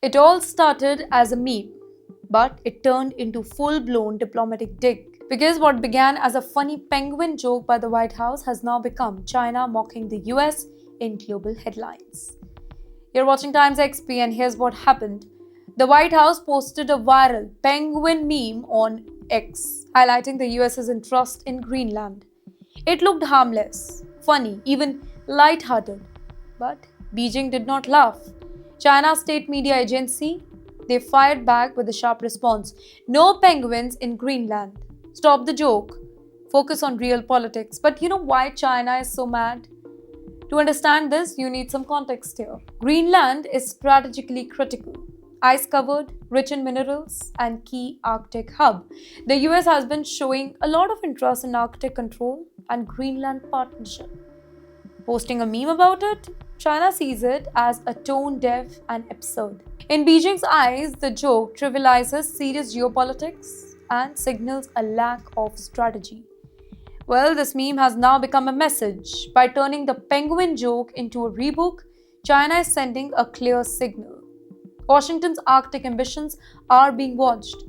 It all started as a meme, but it turned into full-blown diplomatic dig. Because what began as a funny penguin joke by the White House has now become China mocking the US in global headlines. You're watching Times XP, and here's what happened. The White House posted a viral penguin meme on X, highlighting the US's interest in Greenland. It looked harmless, funny, even light-hearted. But Beijing did not laugh. China's state media agency, they fired back with a sharp response. No penguins in Greenland. Stop the joke. Focus on real politics. But you know why China is so mad? To understand this, you need some context here. Greenland is strategically critical. Ice covered, rich in minerals, and key Arctic hub. The US has been showing a lot of interest in Arctic control and Greenland partnership. Posting a meme about it, China sees it as a tone deaf and absurd. In Beijing's eyes, the joke trivializes serious geopolitics and signals a lack of strategy. Well, this meme has now become a message. By turning the penguin joke into a rebook, China is sending a clear signal. Washington's Arctic ambitions are being watched.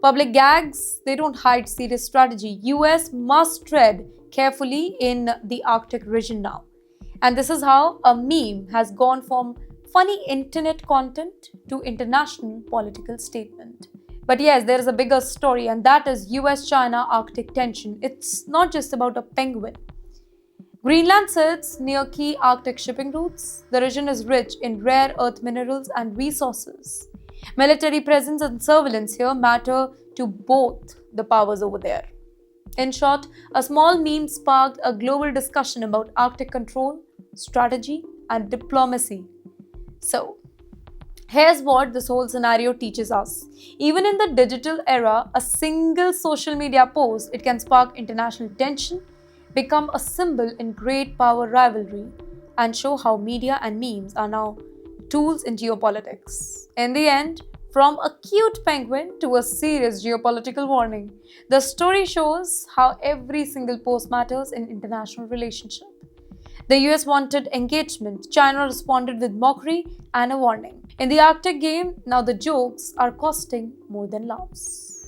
Public gags, they don't hide serious strategy. US must tread carefully in the Arctic region now. And this is how a meme has gone from funny internet content to international political statement. But yes, there is a bigger story, and that is US-China Arctic tension. It's not just about a penguin. Greenland sits near key Arctic shipping routes. The region is rich in rare earth minerals and resources. Military presence and surveillance here matter to both the powers over there. In short, a small meme sparked a global discussion about Arctic control, strategy, and diplomacy. So, here's what this whole scenario teaches us. Even in the digital era, a single social media post, it can spark international tension, become a symbol in great power rivalry, and show how media and memes are now tools in geopolitics. In the end, from a cute penguin to a serious geopolitical warning, the story shows how every single post matters in international relationship. The US wanted engagement, China responded with mockery and a warning. In the Arctic game, now the jokes are costing more than laughs.